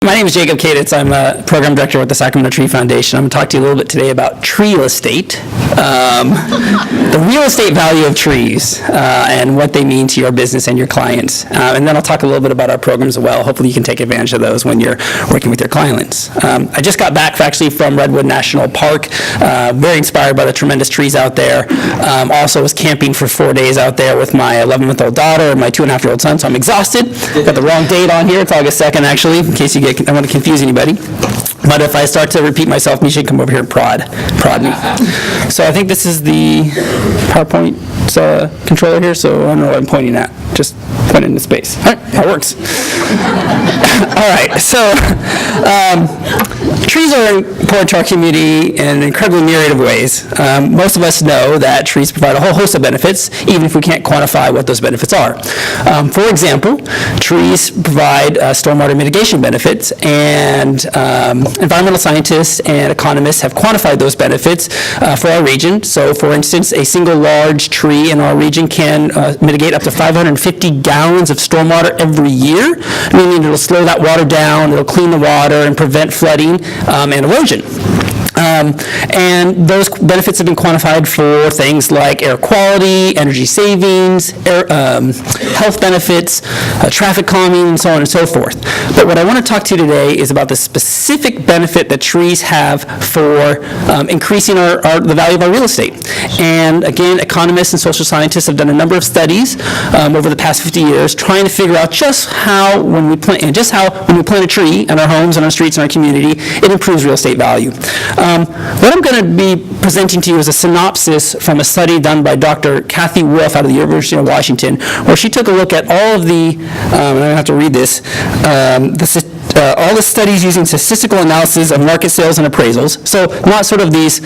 My name is Jacobe Caditz. I'm a program director with the Sacramento Tree Foundation. I'm going to talk to you a little bit today about tree estate, the real estate value of trees, and what they mean to your business and your clients. And then I'll talk a little bit about our programs as well. Hopefully you can take advantage of those when you're working with your clients. I just got back actually from Redwood National Park, very inspired by the tremendous trees out there. Also was camping for 4 days out there with my 11-month-old daughter and my 2.5-year-old son, so I'm exhausted. Got the wrong date on here. It's August 2nd, actually, in case I don't want to confuse anybody. But if I start to repeat myself, you should come over here and prod me. So I think this is the PowerPoint controller here, so I don't know what I'm pointing at. Just point it into space. All right, that works. All right, so trees are important to our community in an incredibly myriad of ways. Most of us know that trees provide a whole host of benefits, even if we can't quantify what those benefits are. For example, trees provide stormwater mitigation benefits, and environmental scientists and economists have quantified those benefits for our region. So, for instance, a single large tree in our region can mitigate up to 550 gallons of stormwater every year, meaning it'll slow that water down, it'll clean the water, and prevent flooding and erosion. And those benefits have been quantified for things like air quality, energy savings, health benefits, traffic calming, and so on and so forth. But what I want to talk to you today is about the specific benefit that trees have for increasing the value of our real estate. And again, economists and social scientists have done a number of studies over the past 50 years trying to figure out just how when we plant a tree in our homes and our streets and our community, it improves real estate value. What I'm going to be presenting to you is a synopsis from a study done by Dr. Kathy Wolf out of the University of Washington, where she took a look at all of the, I'm going to have to read this, all the studies using statistical analysis of market sales and appraisals. So not sort of these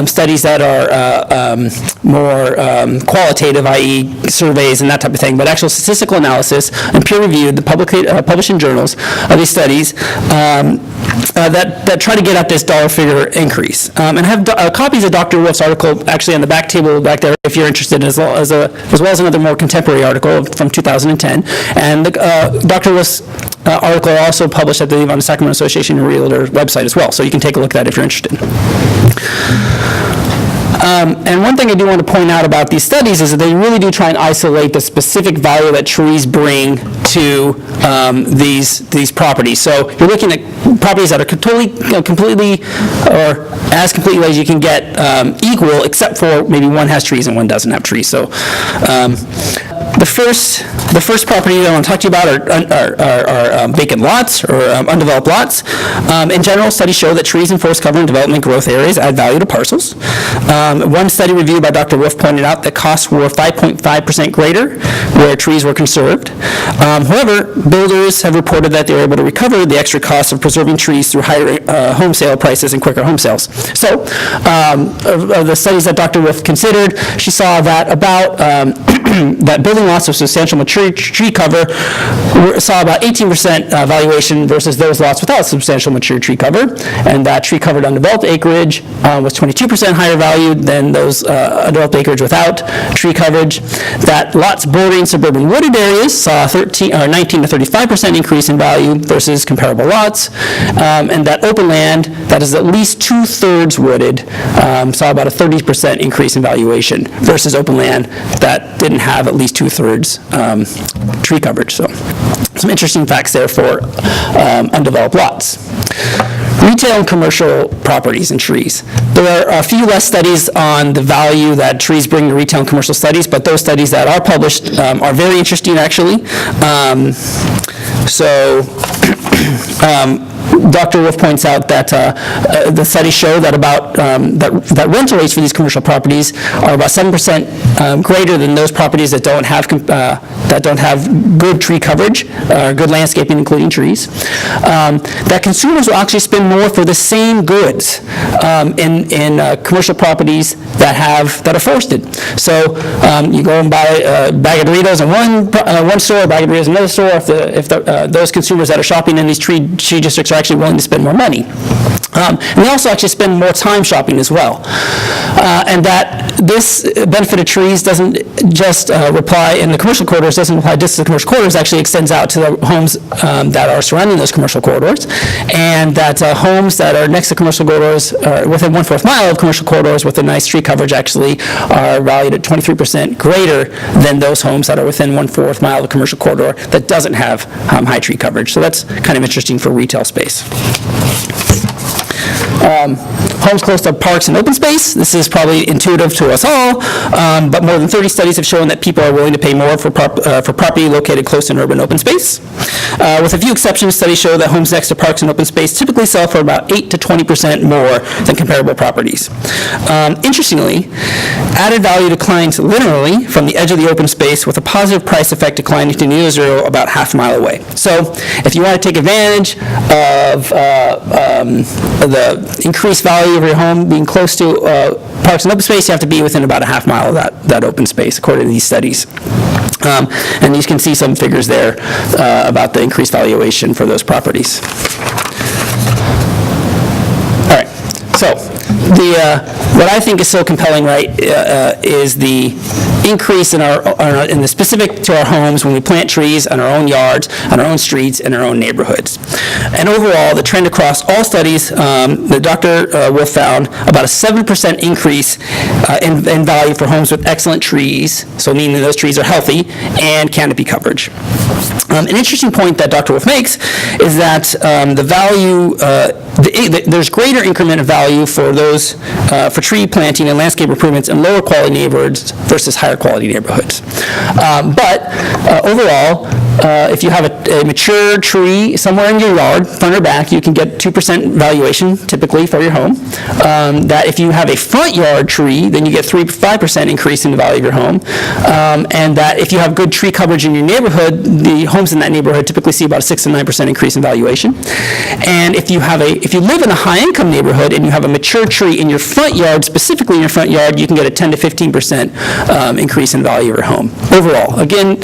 studies that are more qualitative, i.e. surveys and that type of thing, but actual statistical analysis and peer-reviewed, published in journals of these studies that try to get at this dollar figure increase. And I have copies of Dr. Wolf's article actually on the back table back there if you're interested, as well as another more contemporary article from 2010. And Dr. Wolf's article also published, I believe, on the Sacramento Association of Realtors website as well, so you can take a look at that if you're interested. And one thing I do want to point out about these studies is that they really do try and isolate the specific value that trees bring to these properties. So you're looking at properties that are completely, or as completely as you can get, equal, except for maybe one has trees and one doesn't have trees. So the first property that I want to talk to you about are vacant lots or undeveloped lots. In general, studies show that trees in forest cover and development growth areas add value to parcels. One study reviewed by Dr. Wolf pointed out that costs were 5.5% greater where trees were conserved. However, builders have reported that they were able to recover the extra costs of preserving trees through higher home sale prices and quicker home sales. So, of the studies that Dr. Wolf considered, she saw that about that building lots of substantial mature tree cover saw about 18% valuation versus those lots without substantial mature tree cover, and that tree-covered undeveloped acreage was 22% higher valued than those undeveloped acreage without tree coverage. That lots bordering suburban wooded areas saw a 19 to 35% increase in value versus comparable lots, and that open land that is at least 2/3 wooded saw about a 30% increase in valuation versus open land that didn't have at least 2/3 tree coverage. So some interesting facts there for undeveloped lots. Retail and commercial properties and trees. There are a few less studies on the value that trees bring to retail and commercial studies, but those studies that are published are very interesting, actually. Dr. Wolf points out that the studies show that that rental rates for these commercial properties are about 7% greater than those properties that don't have good tree coverage, good landscaping, including trees. That consumers will actually spend more for the same goods in commercial properties that are forested. So you go and buy a bag of Doritos in one store, a bag of Doritos in another store. If those consumers that are shopping in these tree districts are are actually willing to spend more money. And they also actually spend more time shopping as well. And that this benefit of trees doesn't just apply in the commercial corridors, doesn't apply just to the commercial corridors, actually extends out to the homes that are surrounding those commercial corridors, and that homes that are next to commercial corridors, within 1/4 mile of commercial corridors with a nice tree coverage, actually are valued at 23% greater than those homes that are within 1/4 mile of a commercial corridor that doesn't have high tree coverage. So that's kind of interesting for retail space. Homes close to parks and open space. This is probably intuitive to us all, but more than 30 studies have shown that people are willing to pay more for property located close to an urban open space. With a few exceptions, studies show that homes next to parks and open space typically sell for about 8 to 20% more than comparable properties. Interestingly, added value declines linearly from the edge of the open space, with a positive price effect declining to near zero about half a mile away. So if you want to take advantage of the increased value of your home being close to parks and open space, you have to be within about a half mile of that open space, according to these studies. And you can see some figures there about the increased valuation for those properties. All right, so what I think is so compelling, right, is the increase in in the specific to our homes when we plant trees on our own yards, on our own streets, in our own neighborhoods. And overall, the trend across all studies that Dr. Wolf found, about a 7% increase in value for homes with excellent trees, so meaning those trees are healthy, and canopy coverage. An interesting point that Dr. Wolf makes is that the value, there's greater increment of value for those for tree planting and landscape improvements in lower quality neighborhoods versus higher quality neighborhoods. But overall, if you have a mature tree somewhere in your yard, front or back, you can get 2% valuation typically for your home. That if you have a front yard tree, then you get 5% increase in the value of your home. And that if you have good tree coverage in your neighborhood, the homes in that neighborhood typically see about a 6 to 9% increase in valuation. And if you live in a high-income neighborhood and you have a mature tree in your front yard, specifically in your front yard, you can get a 10 to 15% increase in value of your home. Overall, again,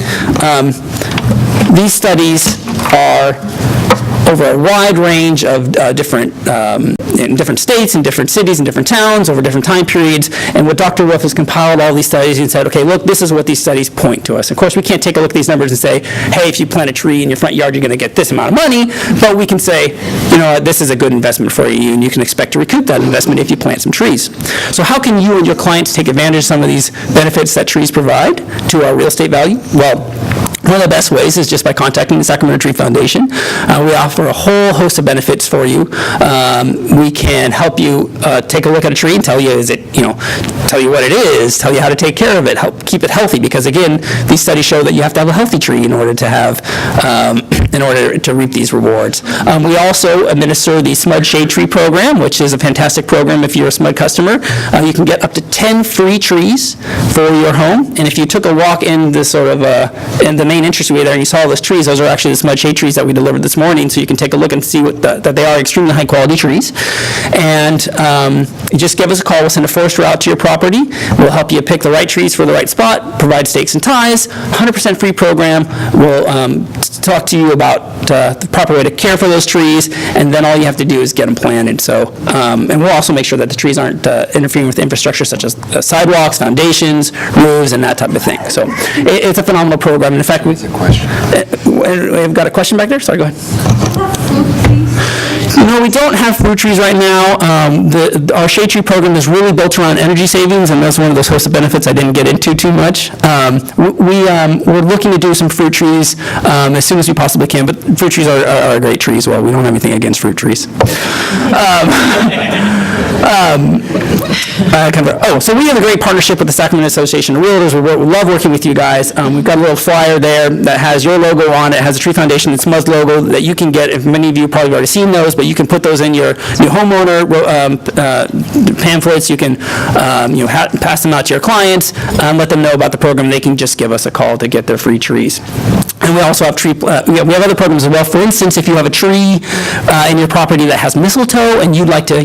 these studies are over a wide range of in different states, in different cities, in different towns, over different time periods. And what Dr. Wolf has compiled all these studies and said, okay, look, this is what these studies point to us. Of course, we can't take a look at these numbers and say, hey, if you plant a tree in your front yard, you're going to get this amount of money. But we can say, you know, this is a good investment for you, and you can expect to recoup that investment if you plant some trees. So how can you and your clients take advantage of some of these benefits that trees provide to our real estate value? Well, one of the best ways is just by contacting the Sacramento Tree Foundation. We offer a whole host of benefits for you. We can help you take a look at a tree and tell you, tell you what it is, tell you how to take care of it, help keep it healthy. Because again, these studies show that you have to have a healthy tree in order to reap these rewards. We also administer the SMUD Shade Tree Program, which is a fantastic program if you're a SMUD customer. You can get up to 10 free trees for your home. And if you took a walk in this in the main entranceway there and you saw all those trees, those are actually the SMUD Shade trees that we delivered this morning, so you can take a look and see that they are extremely high quality trees. And you just give us a call. We'll send a forester out to your property. We'll help you pick the right trees for the right spot, provide stakes and ties, 100% free program. We'll talk to you about the proper way to care for those trees, and then all you have to do is get them planted. So, and we'll also make sure that the trees aren't interfering with infrastructure such as sidewalks, foundations, roofs, and that type of thing. So it's a phenomenal program. And in fact, we've got a question back there? Sorry, go ahead. No, we don't have fruit trees right now. Our shade tree program is really built around energy savings, and that's one of those host of benefits I didn't get into too much. We're looking to do some fruit trees as soon as we possibly can, but fruit trees are a great tree as well. We don't have anything against fruit trees. So we have a great partnership with the Sacramento Association of Realtors. We love working with you guys. We've got a little flyer there that has your logo on it. It has the Tree Foundation and SMUD's logo that you can get. If many of you probably already seen those, but you can put those in your new homeowner pamphlets. You can pass them out to your clients, let them know about the program. They can just give us a call to get their free trees. And we also have we have other programs as well. For instance, if you have a tree in your property that has mistletoe and you'd like to,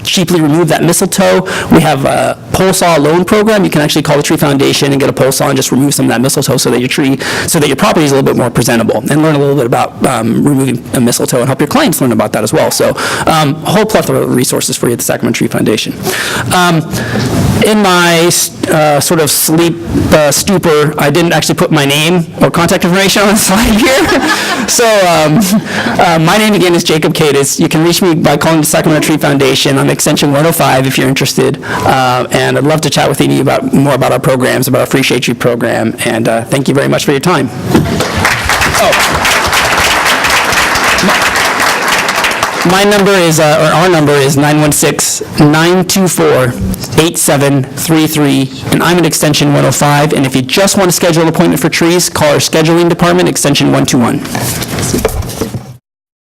cheaply remove that mistletoe, we have a pole saw loan program. You can actually call the Tree Foundation and get a pole saw and just remove some of that mistletoe so that your property is a little bit more presentable, and learn a little bit about removing a mistletoe and help your clients learn about that as well. So a whole plethora of resources for you at the Sacramento Tree Foundation. In my sort of sleep stupor, I didn't actually put my name or contact information on the slide here. So my name again is Jacobe Caditz. You can reach me by calling the Sacramento Tree Foundation. I'm extension 105 if you're interested. And I'd love to chat with you more about our programs, about our Free Shade Tree program. And thank you very much for your time. Our number is 916-924-8733, and I'm at extension 105. And if you just want to schedule an appointment for trees, call our scheduling department, extension 121.